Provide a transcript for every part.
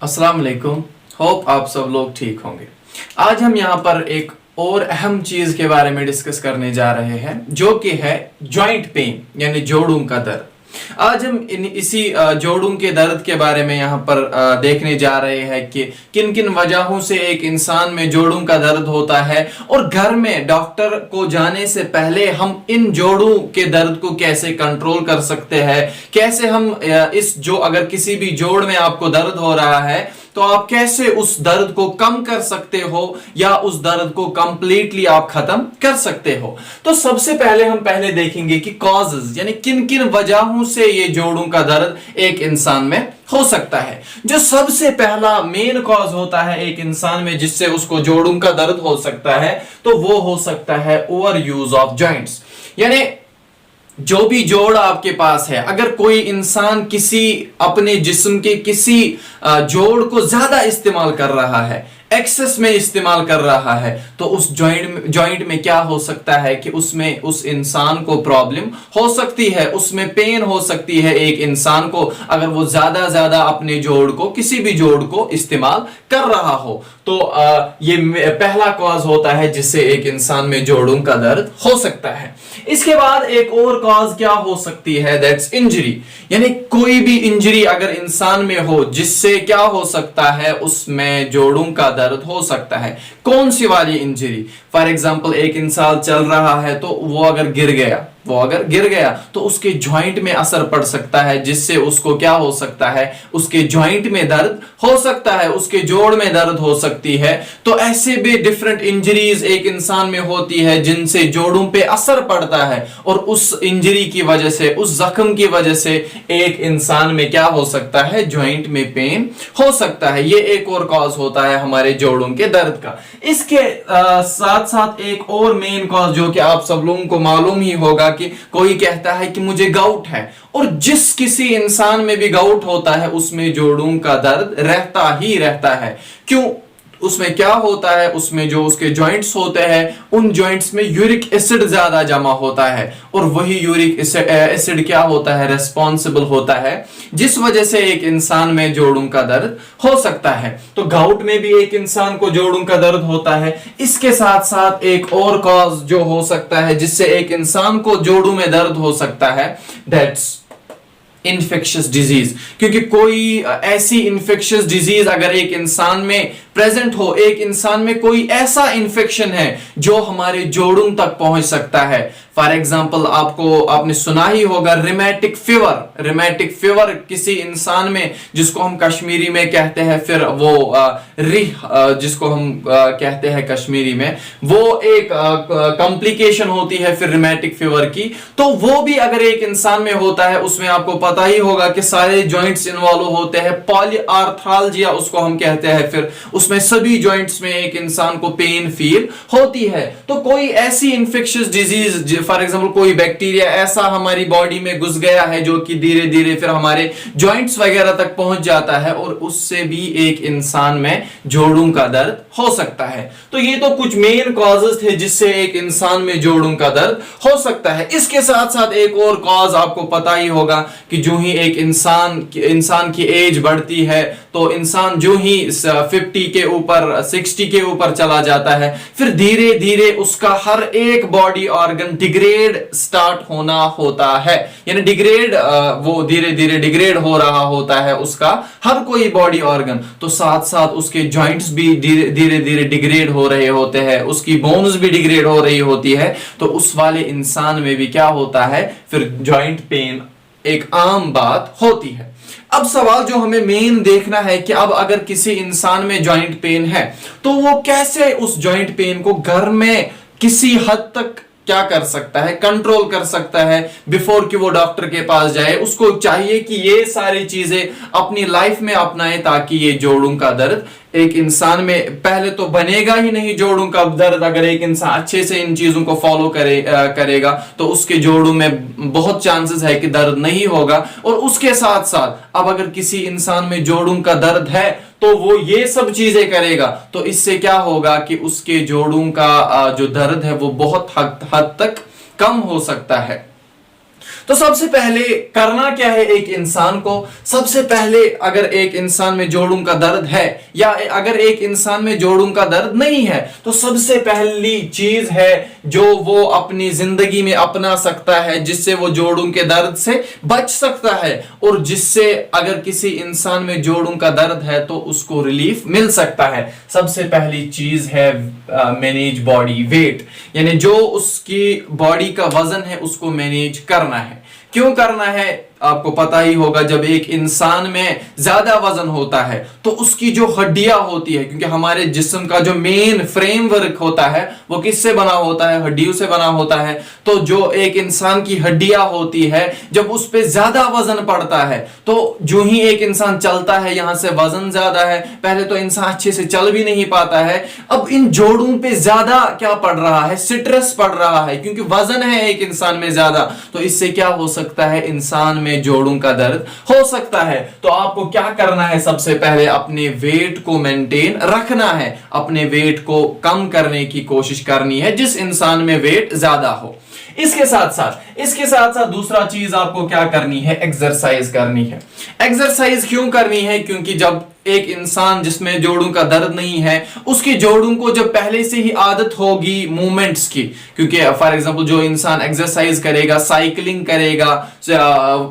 अस्सलाम वालेकुम। होप आप सब लोग ठीक होंगे। आज हम यहाँ पर एक और अहम चीज के बारे में डिस्कस करने जा रहे हैं जो कि है जॉइंट पेन यानी जोड़ों का दर्द। आज हम इसी जोड़ों के दर्द के बारे में यहाँ पर देखने जा रहे हैं कि किन किन वजहों से एक इंसान में जोड़ों का दर्द होता है और घर में डॉक्टर को जाने से पहले हम इन जोड़ों के दर्द को कैसे कंट्रोल कर सकते हैं, कैसे हम इस जो अगर किसी भी जोड़ में आपको दर्द हो रहा है तो आप कैसे उस दर्द को कम कर सकते हो या उस दर्द को कंप्लीटली आप खत्म कर सकते हो। तो सबसे पहले हम देखेंगे कि कॉजेज यानी किन किन वजहों से ये जोड़ों का दर्द एक इंसान में हो सकता है। जो सबसे पहला मेन कॉज होता है एक इंसान में जिससे उसको जोड़ों का दर्द हो सकता है तो वो हो सकता है ओवर यूज ऑफ जॉइंट्स। यानी जो भी जोड़ आपके पास है, अगर कोई इंसान किसी अपने जिस्म के किसी जोड़ को ज्यादा इस्तेमाल कर रहा है, एक्सेस में इस्तेमाल कर रहा है, तो उस जॉइंट में क्या हो सकता है कि उसमें उस इंसान को प्रॉब्लम हो सकती है, उसमें पेन हो सकती है एक इंसान को अगर वो ज्यादा अपने जोड़ को किसी भी जोड़ को इस्तेमाल कर रहा हो। तो ये पहला कॉज होता है जिससे एक इंसान में जोड़ों का दर्द हो सकता है। इसके बाद एक और कॉज क्या हो सकती है, दैट्स इंजरी। यानी कोई भी इंजरी अगर इंसान में हो जिससे क्या हो सकता है, उसमें जोड़ों का दर्द हो सकता है। कौन सी वाली इंजरी? फॉर एग्जांपल एक इंसान चल रहा है तो वो अगर गिर गया तो उसके जॉइंट में असर पड़ सकता है जिससे उसको क्या हो सकता है, उसके जॉइंट में दर्द हो सकता है, उसके जोड़ में दर्द हो सकती है। तो ऐसे भी डिफरेंट इंजरीज एक इंसान में होती है जिनसे जोड़ों पे असर पड़ता है और उस इंजरी की वजह से, उस जख्म की वजह से एक इंसान में क्या हो सकता है, जॉइंट में पेन हो सकता है। ये एक और कॉज होता है हमारे जोड़ों के दर्द का। इसके साथ साथ एक और मेन कॉज जो कि आप सब लोगों को मालूम ही होगा कि कोई कहता है कि मुझे गाउट है, और जिस किसी इंसान में भी गाउट होता है उसमें जोड़ों का दर्द रहता ही रहता है। क्यों? उसमें क्या होता है, उसमें जो उसके जॉइंट्स होते हैं उन जॉइंट्स में यूरिक एसिड ज्यादा जमा होता है और वही यूरिक एसिड क्या होता है, रेस्पॉन्सिबल होता है जिस वजह से एक इंसान में जोड़ों का दर्द हो सकता है। तो गाउट में भी एक इंसान को जोड़ों का दर्द होता है। इसके साथ साथ एक और कॉज जो हो सकता है जिससे एक इंसान को जोड़ों में दर्द हो सकता है, दैट्स इन्फेक्शियस डिजीज। क्योंकि कोई ऐसी इन्फेक्शियस डिजीज अगर एक इंसान में प्रेजेंट हो, एक इंसान में कोई ऐसा इन्फेक्शन है जो हमारे जोड़ों तक पहुंच सकता है। फॉर एग्जाम्पल आपने सुना ही होगा रिमेटिक फीवर किसी इंसान में, जिसको हम कश्मीरी में कहते हैं, फिर वो रिह जिसको हम कहते हैं कश्मीरी में, वो एक कॉम्प्लिकेशन होती है फिर रिमेटिक फीवर की। तो वो भी अगर एक इंसान में होता है उसमें आपको पता ही होगा कि सारे जॉइंट्स इन्वॉल्व होते हैं। पॉलीआर्थ्रालजिया उसको हम कहते हैं, फिर उसमें सभी जॉइंट्स में एक इंसान को पेन फील होती है। तो कोई ऐसी इन्फेक्शियस डिजीज, फॉर एग्जांपल कोई बैक्टीरिया ऐसा हमारी बॉडी में घुस गया है जो कि धीरे धीरे फिर हमारे जॉइंट्स वगैरह तक पहुंच जाता है और उससे भी एक इंसान में जोड़ों का दर्द हो सकता है। तो ये तो कुछ मेन कॉजेस थे जिससे एक इंसान में जोड़ों का दर्द हो सकता है। इसके साथ साथ एक और कॉज आपको पता ही होगा कि जो ही एक इंसान की एज बढ़ती है तो इंसान जो ही 50 के ऊपर 60 के ऊपर चला जाता है, फिर धीरे धीरे उसका हर एक बॉडी ऑर्गन डिग्रेड स्टार्ट होना होता है। यानी वो धीरे धीरे डिग्रेड हो रहा होता है उसका हर कोई बॉडी ऑर्गन। तो साथ साथ उसके जॉइंट्स भी धीरे धीरे डिग्रेड हो रहे होते हैं, उसकी बोन्स भी डिग्रेड हो रही होती है। तो उस वाले इंसान में भी क्या होता है, फिर जॉइंट पेन एक आम बात होती है। अब सवाल जो हमें मेन देखना है कि अब अगर किसी इंसान में जॉइंट पेन है तो वो कैसे उस जॉइंट पेन को घर में किसी हद तक क्या कर सकता है, कंट्रोल कर सकता है बिफोर कि वो डॉक्टर के पास जाए। उसको चाहिए कि ये सारी चीजें अपनी लाइफ में अपनाए ताकि ये जोड़ों का दर्द एक इंसान में पहले तो बनेगा ही नहीं। जोड़ों का दर्द अगर एक इंसान अच्छे से इन चीजों को फॉलो करेगा तो उसके जोड़ों में बहुत चांसेस है कि दर्द नहीं होगा। और उसके साथ साथ अब अगर किसी इंसान में जोड़ों का दर्द है तो वो ये सब चीजें करेगा तो इससे क्या होगा कि उसके जोड़ों का जो दर्द है वो बहुत हद तक कम हो सकता है। तो सबसे पहले करना क्या है एक इंसान को, सबसे पहले अगर एक इंसान में जोड़ों का दर्द है या अगर एक इंसान में जोड़ों का दर्द नहीं है, तो सबसे पहली चीज है जो वो अपनी जिंदगी में अपना सकता है, जिससे वो जोड़ों के दर्द से बच सकता है और जिससे अगर किसी इंसान में जोड़ों का दर्द है तो उसको रिलीफ मिल सकता है। सबसे पहली चीज है मैनेज बॉडी वेट, यानी जो उसकी बॉडी का वजन है उसको मैनेज करना है। क्यों करना है आपको पता ही होगा, जब एक इंसान में ज्यादा वजन होता है तो उसकी जो हड्डियां होती है, क्योंकि हमारे जिस्म का जो मेन फ्रेमवर्क होता है वो किससे बना होता है, हड्डियों से बना होता है। तो जो एक इंसान की हड्डियां होती है, जब उस पे ज्यादा वजन पड़ता है तो जो ही एक इंसान चलता है, यहां से वजन ज्यादा है, पहले तो इंसान अच्छे से चल भी नहीं पाता है, अब इन जोड़ों पे ज्यादा क्या पड़ रहा है, स्ट्रेस पड़ रहा है, क्योंकि वजन है एक इंसान में ज्यादा। तो इससे क्या हो सकता है, इंसान में जोड़ों का दर्द हो सकता है। तो आपको क्या करना है, सबसे पहले अपने वेट को मेंटेन रखना है, अपने वेट को कम करने की कोशिश करनी है जिस इंसान में वेट ज्यादा हो। इसके साथ साथ दूसरा चीज आपको क्या करनी है, एक्सरसाइज करनी है। एक्सरसाइज क्यों करनी है, क्योंकि जब एक इंसान जिसमें जोड़ों का दर्द नहीं है, उसके जोड़ों को जब पहले से ही आदत होगी मूवमेंट्स की, क्योंकि फॉर एग्जांपल जो इंसान एक्सरसाइज करेगा, साइकिलिंग करेगा,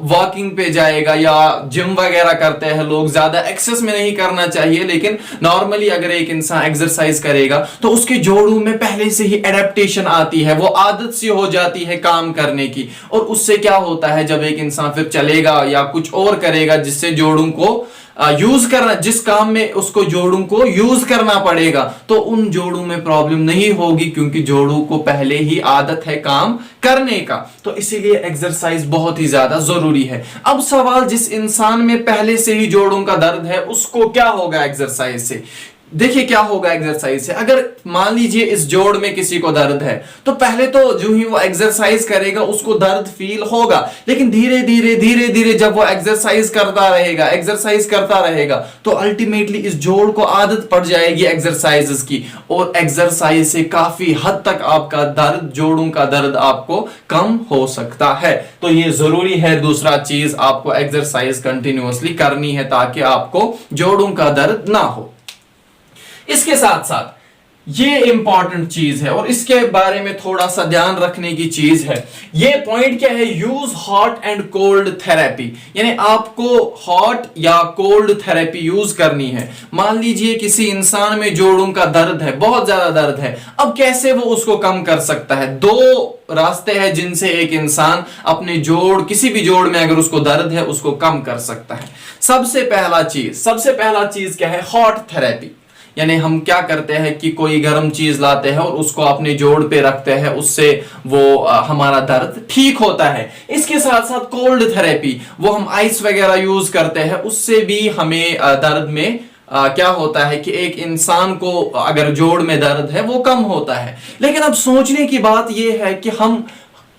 वॉकिंग पे जाएगा या जिम वगैरह करते हैं लोग, ज्यादा एक्सेस में नहीं करना चाहिए, लेकिन नॉर्मली अगर एक इंसान एक्सरसाइज करेगा तो उसके जोड़ों में पहले से ही एडेप्टेशन आती है, वो आदत सी हो जाती है काम करने की। और उससे क्या होता है, जब एक इंसान फिर चलेगा या कुछ और करेगा जिससे जोड़ों को यूज करना, जिस काम में उसको जोड़ों को यूज करना पड़ेगा, तो उन जोड़ों में प्रॉब्लम नहीं होगी, क्योंकि जोड़ों को पहले ही आदत है काम करने का। तो इसीलिए एक्सरसाइज बहुत ही ज्यादा जरूरी है। अब सवाल, जिस इंसान में पहले से ही जोड़ों का दर्द है उसको क्या होगा एक्सरसाइज से। देखिए क्या होगा एक्सरसाइज से, अगर मान लीजिए इस जोड़ में किसी को दर्द है, तो पहले तो जो ही वो एक्सरसाइज करेगा उसको दर्द फील होगा, लेकिन धीरे धीरे जब वो एक्सरसाइज करता रहेगा तो अल्टीमेटली इस जोड़ को आदत पड़ जाएगी एक्सरसाइजेस की, और एक्सरसाइज से काफी हद तक आपका दर्द, जोड़ों का दर्द आपको कम हो सकता है। तो ये जरूरी है, दूसरा चीज आपको एक्सरसाइज कंटिन्यूअसली करनी है ताकि आपको जोड़ों का दर्द ना हो। इसके साथ साथ ये इंपॉर्टेंट चीज है और इसके बारे में थोड़ा सा ध्यान रखने की चीज है। ये पॉइंट क्या है, use hot and cold therapy, यानी आपको हॉट या कोल्ड थेरेपी यूज करनी है। मान लीजिए किसी इंसान में जोड़ों का दर्द है, बहुत ज्यादा दर्द है, अब कैसे वो उसको कम कर सकता है। दो रास्ते हैं जिनसे एक इंसान अपने जोड़, किसी भी जोड़ में अगर उसको दर्द है उसको कम कर सकता है। सबसे पहला चीज क्या है, हॉट थेरेपी, यानी हम क्या करते हैं कि कोई गर्म चीज लाते हैं और उसको अपने जोड़ पे रखते हैं, उससे वो हमारा दर्द ठीक होता है। इसके साथ साथ कोल्ड थेरेपी, वो हम आइस वगैरह यूज करते हैं, उससे भी हमें दर्द में क्या होता है कि एक इंसान को अगर जोड़ में दर्द है वो कम होता है। लेकिन अब सोचने की बात यह है कि हम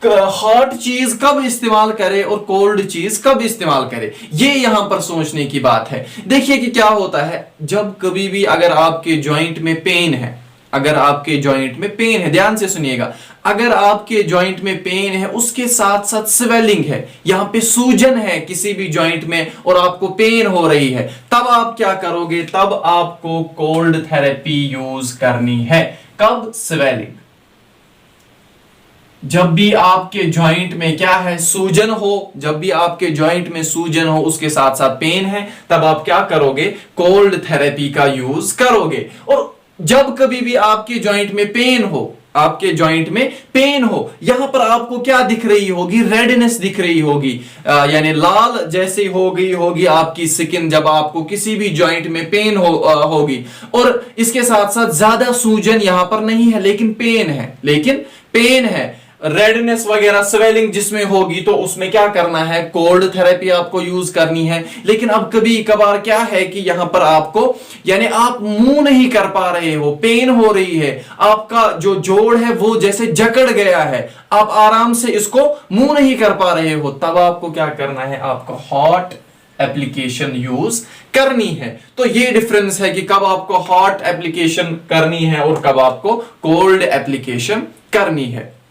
हॉट चीज कब इस्तेमाल करें और कोल्ड चीज कब इस्तेमाल करें, ये यहां पर सोचने की बात है। देखिए कि क्या होता है, जब कभी भी अगर आपके जॉइंट में पेन है, ध्यान से सुनिएगा, अगर आपके जॉइंट में पेन है उसके साथ साथ स्वेलिंग है, यहां पे सूजन है किसी भी जॉइंट में और आपको पेन हो रही है, तब आप क्या करोगे, तब आपको कोल्ड थेरेपी यूज करनी है। कब, स्वेलिंग, जब भी आपके जॉइंट में क्या है, सूजन हो, जब भी आपके जॉइंट में सूजन हो उसके साथ साथ पेन है, तब आप क्या करोगे, कोल्ड थेरेपी का यूज करोगे। और जब कभी भी आपके जॉइंट में पेन हो, यहां पर आपको क्या दिख रही होगी, रेडनेस दिख रही होगी, यानी लाल जैसी हो गई होगी आपकी स्किन जब आपको किसी भी जॉइंट में पेन होगी। और इसके साथ साथ ज्यादा सूजन यहां पर नहीं है, लेकिन पेन है, रेडनेस वगैरह, स्वेलिंग जिसमें होगी, तो उसमें क्या करना है, कोल्ड थेरेपी आपको यूज करनी है। लेकिन अब कभी कभार क्या है कि यहां पर आपको, यानी आप मुंह नहीं कर पा रहे हो, पेन हो रही है, आपका जो जोड़ है वो जैसे जकड़ गया है, आप आराम से इसको मुंह नहीं कर पा रहे हो, तब आपको क्या करना है, आपको हॉट एप्लीकेशन यूज करनी है। तो ये डिफरेंस है कि कब आपको हॉट एप्लीकेशन करनी है और कब आपको कोल्ड एप्लीकेशन करनी है।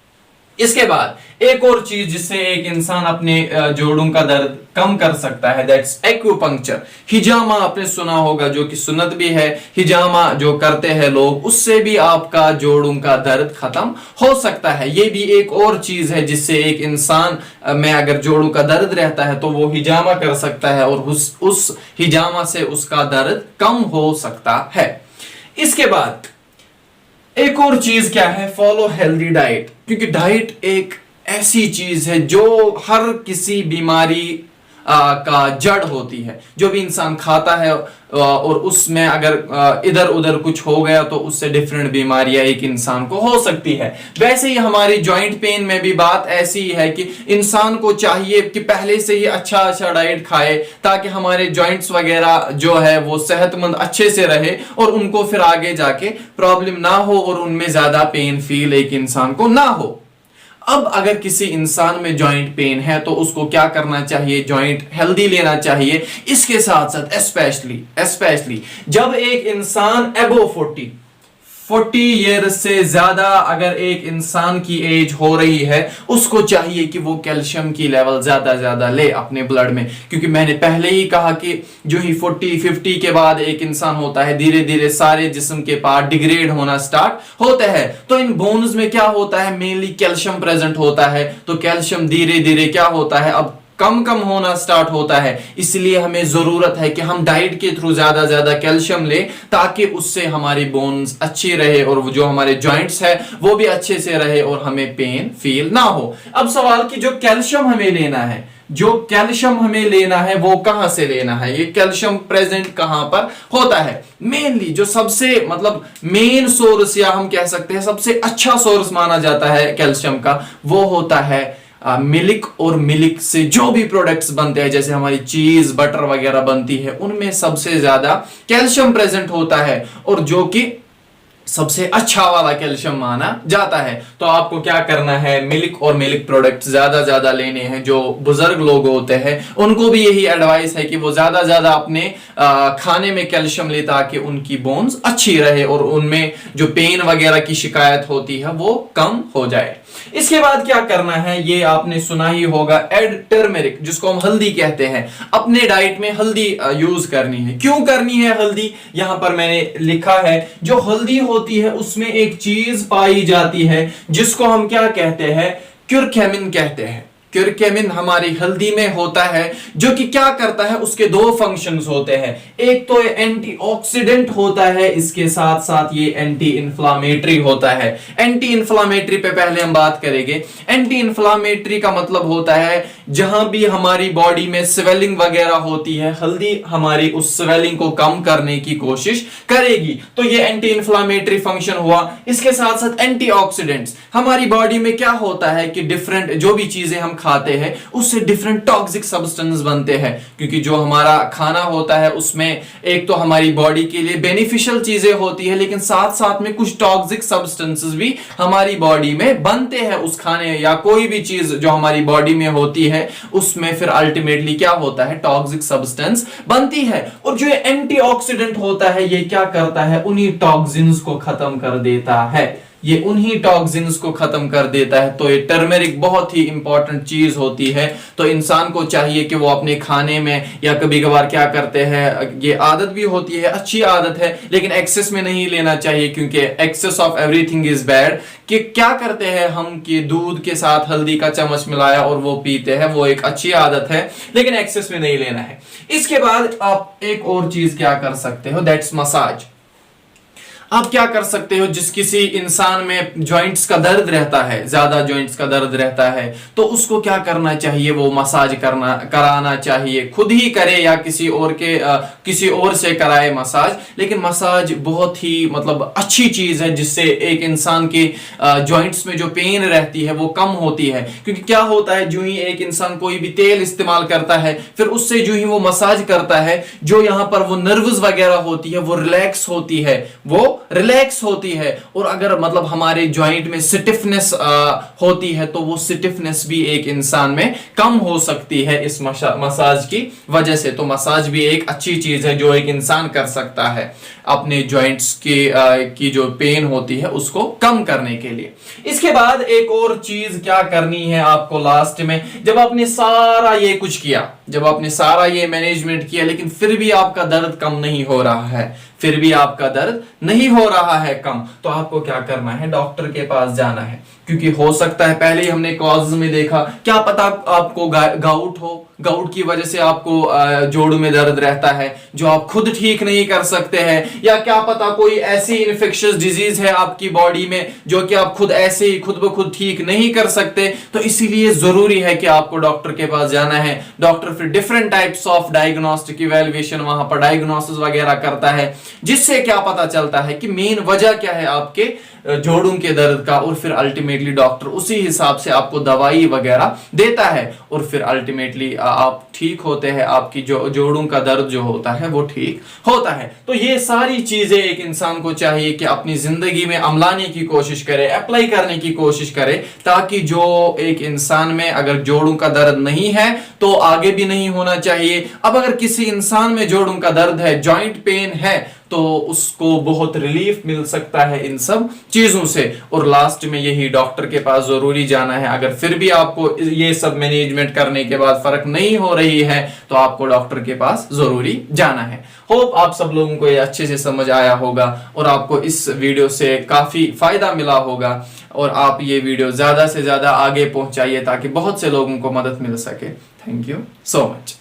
इसके बाद एक और चीज जिससे एक इंसान अपने जोड़ों का दर्द कम कर सकता है, दैट्स एक्यूपंक्चर। हिजामा आपने सुना होगा, जो कि सुन्नत भी है। हिजामा जो करते हैं लोग, उससे भी आपका जोड़ों का दर्द खत्म हो सकता है। ये भी एक और चीज है जिससे एक इंसान में अगर जोड़ों का दर्द रहता है तो वो हिजामा कर सकता है और उस हिजामा से उसका दर्द कम हो सकता है। इसके बाद एक और चीज क्या है, फॉलो हेल्दी डाइट। क्योंकि डाइट एक ऐसी चीज है जो हर किसी बीमारी का जड़ होती है। जो भी इंसान खाता है और उसमें अगर इधर उधर कुछ हो गया तो उससे डिफरेंट बीमारियां एक इंसान को हो सकती है। वैसे ही हमारी जॉइंट पेन में भी बात ऐसी ही है कि इंसान को चाहिए कि पहले से ही अच्छा डाइट खाए ताकि हमारे जॉइंट्स वगैरह जो है वो सेहतमंद अच्छे से रहे और उनको फिर आगे जाके प्रॉब्लम ना हो और उनमें ज्यादा पेन फील एक इंसान को ना हो। अब अगर किसी इंसान में जॉइंट पेन है तो उसको क्या करना चाहिए, जॉइंट हेल्दी लेना चाहिए। इसके साथ साथ स्पेशली जब एक इंसान अबव 40 ईयर्स से ज्यादा अगर एक इंसान की एज हो रही है, उसको चाहिए कि वो कैल्शियम की लेवल ज्यादा ले अपने ब्लड में। क्योंकि मैंने पहले ही कहा कि जो ही 40-50 के बाद एक इंसान होता है, धीरे धीरे सारे जिस्म के पार्ट डिग्रेड होना स्टार्ट होते हैं। तो इन बोन्स में क्या होता है, मेनली कैल्शियम प्रेजेंट होता है। तो कैल्शियम धीरे धीरे क्या होता है, अब कम होना स्टार्ट होता है। इसलिए हमें जरूरत है कि हम डाइट के थ्रू ज्यादा कैल्शियम ले ताकि उससे हमारी बोन्स अच्छी रहे और जो हमारे जॉइंट्स है वो भी अच्छे से रहे और हमें पेन फील ना हो। अब सवाल कि जो कैल्शियम हमें लेना है वो कहां से लेना है, ये कैल्शियम प्रेजेंट कहां पर होता है। मेनली जो सबसे मतलब मेन सोर्स या हम कह सकते हैं सबसे अच्छा सोर्स माना जाता है कैल्शियम का, वो होता है मिल्क। और मिल्क से जो भी प्रोडक्ट्स बनते हैं, जैसे हमारी चीज बटर वगैरह बनती है, उनमें सबसे ज्यादा कैल्शियम प्रेजेंट होता है और जो कि सबसे अच्छा वाला कैल्शियम माना जाता है। तो आपको क्या करना है, मिल्क और मिल्क प्रोडक्ट ज्यादा लेने हैं। जो बुजुर्ग लोग होते हैं उनको भी यही एडवाइस है कि वो ज्यादा अपने खाने में कैल्शियम ले ताकि उनकी बोन्स अच्छी रहे और उनमें जो पेन वगैरह की शिकायत होती है वो कम हो जाए। इसके बाद क्या करना है, ये आपने सुना ही होगा, एड टर्मेरिक, जिसको हम हल्दी कहते हैं। अपने डाइट में हल्दी यूज करनी है। क्यों करनी है हल्दी, यहां पर मैंने लिखा है। जो हल्दी होती है उसमें एक चीज पाई जाती है जिसको हम क्या कहते हैं, क्यूरक्यूमिन कहते हैं। क्यूरक्यूमिन हमारी हल्दी में होता है जो कि क्या करता है, उसके दो फंक्शंस होते हैं। एक तो एंटीऑक्सीडेंट होता है, इसके साथ साथ ये एंटी इंफ्लामेटरी होता है। एंटी इंफ्लामेटरी पे पहले हम बात करेंगे। एंटी इंफ्लामेटरी का मतलब होता है जहां भी हमारी बॉडी में स्वेलिंग वगैरह होती है, हल्दी हमारी उस स्वेलिंग को कम करने की कोशिश करेगी। तो ये एंटी इंफ्लामेटरी फंक्शन हुआ। इसके साथ साथ एंटीऑक्सीडेंट्स, हमारी बॉडी में क्या होता है कि डिफरेंट जो भी चीजें हम खाते हैं उससे डिफरेंट टॉक्सिक सब्सटेंस बनते हैं। क्योंकि जो हमारा खाना होता है उसमें एक तो हमारी बॉडी के लिए बेनिफिशियल चीजें होती है, लेकिन साथ साथ में कुछ टॉक्सिक सब्सटेंसेस भी हमारी बॉडी में बनते हैं। उस खाने या कोई भी चीज जो हमारी बॉडी में होती है उसमें फिर अल्टीमेटली क्या होता है, टॉक्सिक सब्सटेंस बनती है। और जो एंटीऑक्सीडेंट होता है ये क्या करता है, उन्हीं टॉक्सिन्स को खत्म कर देता है। ये उन्हीं टॉक्सिन्स को खत्म कर देता है। तो ये टर्मेरिक बहुत ही इंपॉर्टेंट चीज होती है। तो इंसान को चाहिए कि वो अपने खाने में, या कभी कभार क्या करते हैं, ये आदत भी होती है, अच्छी आदत है, लेकिन एक्सेस में नहीं लेना चाहिए क्योंकि excess of everything is bad. कि क्या करते हैं हम कि दूध के साथ हल्दी का चम्मच मिलाया और वो पीते हैं, वो एक अच्छी आदत है, लेकिन एक्सेस में नहीं लेना है। इसके बाद आप एक और चीज क्या कर सकते हो, दैट्स मसाज। आप क्या कर सकते हो, जिस किसी इंसान में जॉइंट्स का दर्द रहता है, ज्यादा जॉइंट्स का दर्द रहता है, तो उसको क्या करना चाहिए, वो मसाज कराना चाहिए। खुद ही करे या किसी और से कराए मसाज। लेकिन मसाज बहुत ही मतलब अच्छी चीज है जिससे एक इंसान के जॉइंट्स में जो पेन रहती है वो कम होती है। क्योंकि क्या होता है, जो ही एक इंसान कोई भी तेल इस्तेमाल करता है, फिर उससे जो ही वो मसाज करता है, जो यहाँ पर वो नर्व्स वगैरह होती है वो रिलैक्स होती है, वो रिलैक्स होती है, और अगर मतलब हमारे जॉइंट में स्टिफनेस होती है तो वो स्टिफनेस भी एक इंसान में कम हो सकती है इस मसाज की वजह से। तो मसाज भी एक अच्छी चीज है जो एक इंसान कर सकता है अपने जॉइंट्स की जो पेन होती है उसको कम करने के लिए। इसके बाद एक और चीज क्या करनी है आपको लास्ट में, जब आपने सारा ये कुछ किया, जब आपने सारा ये मैनेजमेंट किया लेकिन फिर भी आपका दर्द कम नहीं हो रहा है, फिर भी आपका दर्द नहीं हो रहा है कम, तो आपको क्या करना है, डॉक्टर के पास जाना है। क्योंकि हो सकता है पहले ही हमने कॉज में देखा, क्या पता आपको गाउट हो, गाउट की वजह से आपको जोड़ों में दर्द रहता है जो आप खुद ठीक नहीं कर सकते हैं, या क्या पता कोई ऐसी इन्फेक्शियस डिजीज है आपकी बॉडी में जो कि आप खुद ऐसे ही खुद ब खुद ठीक नहीं कर सकते। तो इसीलिए जरूरी है कि आपको डॉक्टर के पास जाना है। डॉक्टर फिर different types of diagnostic evaluation वहां पर डायग्नोसिस वगैरह करता है, जिससे क्या पता चलता है कि मेन वजह क्या है आपके जोड़ों के दर्द का, और फिर अल्टीमेटली डॉक्टर उसी हिसाब से आपको दवाई वगैरह देता है, और फिर अल्टीमेटली आप ठीक होते हैं, आपकी जो जोड़ों का दर्द जो होता है वो ठीक होता है। तो ये सारी चीजें एक इंसान को चाहिए कि अपनी जिंदगी में अमलाने की कोशिश करे, अप्लाई करने की कोशिश करे, ताकि जो एक इंसान में अगर जोड़ों का दर्द नहीं है तो आगे भी नहीं होना चाहिए। अब अगर किसी इंसान में जोड़ों का दर्द है, जॉइंट पेन है, तो उसको बहुत रिलीफ मिल सकता है इन सब चीजों से। और लास्ट में यही डॉक्टर के पास जरूरी जाना है। अगर फिर भी आपको ये सब मैनेजमेंट करने के बाद फर्क नहीं हो रही है तो आपको डॉक्टर के पास जरूरी जाना है। होप आप सब लोगों को ये अच्छे से समझ आया होगा और आपको इस वीडियो से काफी फायदा मिला होगा, और आप ये वीडियो ज्यादा से ज्यादा आगे पहुंचाइए ताकि बहुत से लोगों को मदद मिल सके। Thank you so much.